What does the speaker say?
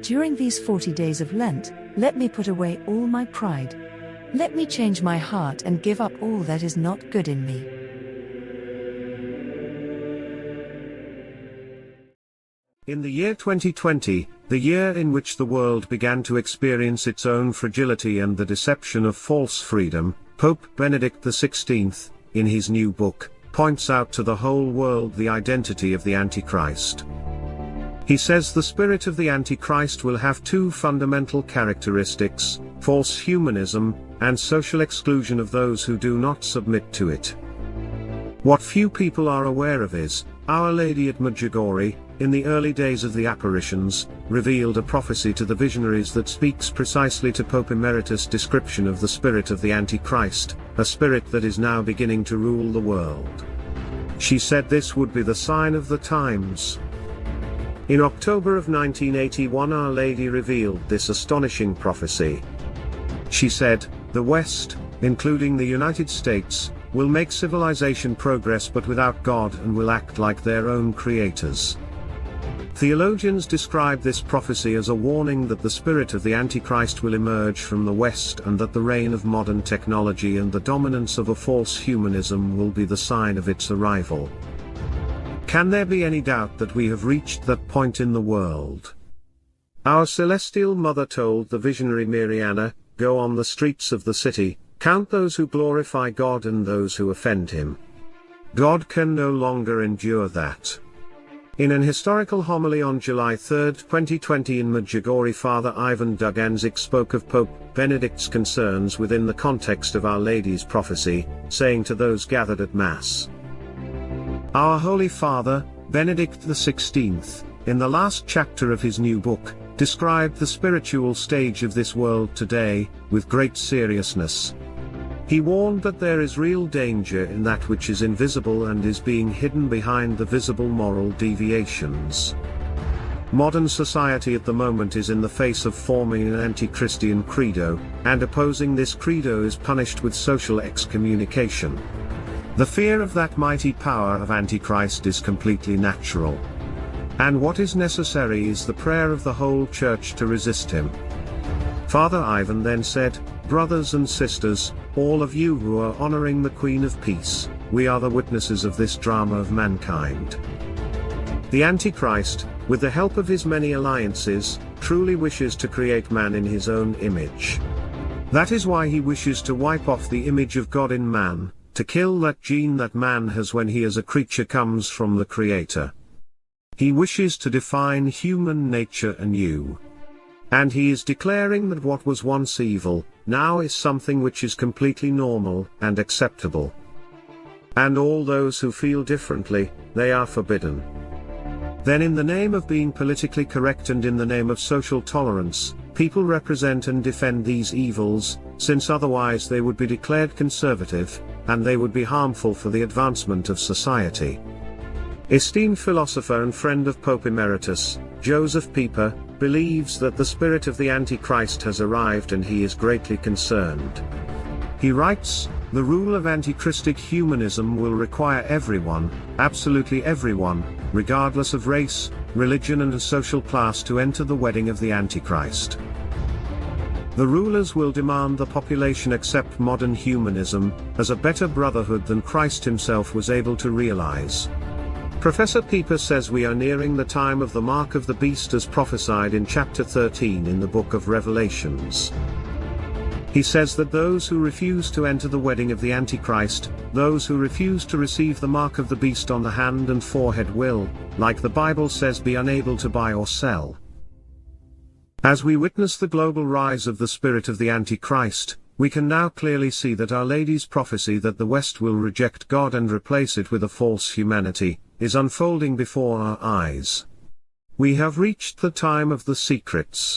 During these 40 days of Lent, let me put away all my pride. Let me change my heart and give up all that is not good in me. In the year 2020, the year in which the world began to experience its own fragility and the deception of false freedom, Pope Benedict XVI, in his new book, points out to the whole world the identity of the Antichrist. He says the spirit of the Antichrist will have two fundamental characteristics: false humanism, and social exclusion of those who do not submit to it. What few people are aware of is, Our Lady at Medjugorje, in the early days of the apparitions, revealed a prophecy to the visionaries that speaks precisely to Pope Emeritus' description of the spirit of the Antichrist, a spirit that is now beginning to rule the world. She said this would be the sign of the times. In October of 1981, Our Lady revealed this astonishing prophecy. She said, "The West, including the United States, will make civilization progress but without God and will act like their own creators." Theologians describe this prophecy as a warning that the spirit of the Antichrist will emerge from the West and that the reign of modern technology and the dominance of a false humanism will be the sign of its arrival. Can there be any doubt that we have reached that point in the world? Our Celestial Mother told the visionary Mariana, "Go on the streets of the city, count those who glorify God and those who offend him." God can no longer endure that. In an historical homily on July 3, 2020 in Medjugorje, Father Ivan Duganzik spoke of Pope Benedict's concerns within the context of Our Lady's prophecy, saying to those gathered at Mass, "Our Holy Father, Benedict XVI, in the last chapter of his new book, described the spiritual stage of this world today, with great seriousness. He warned that there is real danger in that which is invisible and is being hidden behind the visible moral deviations. Modern society at the moment is in the face of forming an anti-Christian credo, and opposing this credo is punished with social excommunication. The fear of that mighty power of Antichrist is completely natural. And what is necessary is the prayer of the whole Church to resist him." Father Ivan then said, "Brothers and sisters, all of you who are honoring the Queen of Peace, we are the witnesses of this drama of mankind. The Antichrist, with the help of his many alliances, truly wishes to create man in his own image. That is why he wishes to wipe off the image of God in man, to kill that gene that man has when he as a creature comes from the Creator. He wishes to define human nature anew. And he is declaring that what was once evil, now is something which is completely normal and acceptable. And all those who feel differently, they are forbidden. Then in the name of being politically correct and in the name of social tolerance, people represent and defend these evils, since otherwise they would be declared conservative, and they would be harmful for the advancement of society." Esteemed philosopher and friend of Pope Emeritus, Joseph Pieper, believes that the spirit of the Antichrist has arrived and he is greatly concerned. He writes, "The rule of antichristic humanism will require everyone, absolutely everyone, regardless of race, religion and social class to enter the wedding of the Antichrist. The rulers will demand the population accept modern humanism, as a better brotherhood than Christ himself was able to realize." Professor Pieper says we are nearing the time of the mark of the beast as prophesied in chapter 13 in the book of Revelations. He says that those who refuse to enter the wedding of the Antichrist, those who refuse to receive the mark of the beast on the hand and forehead will, like the Bible says, be unable to buy or sell. As we witness the global rise of the spirit of the Antichrist, we can now clearly see that Our Lady's prophecy that the West will reject God and replace it with a false humanity, is unfolding before our eyes. We have reached the time of the secrets.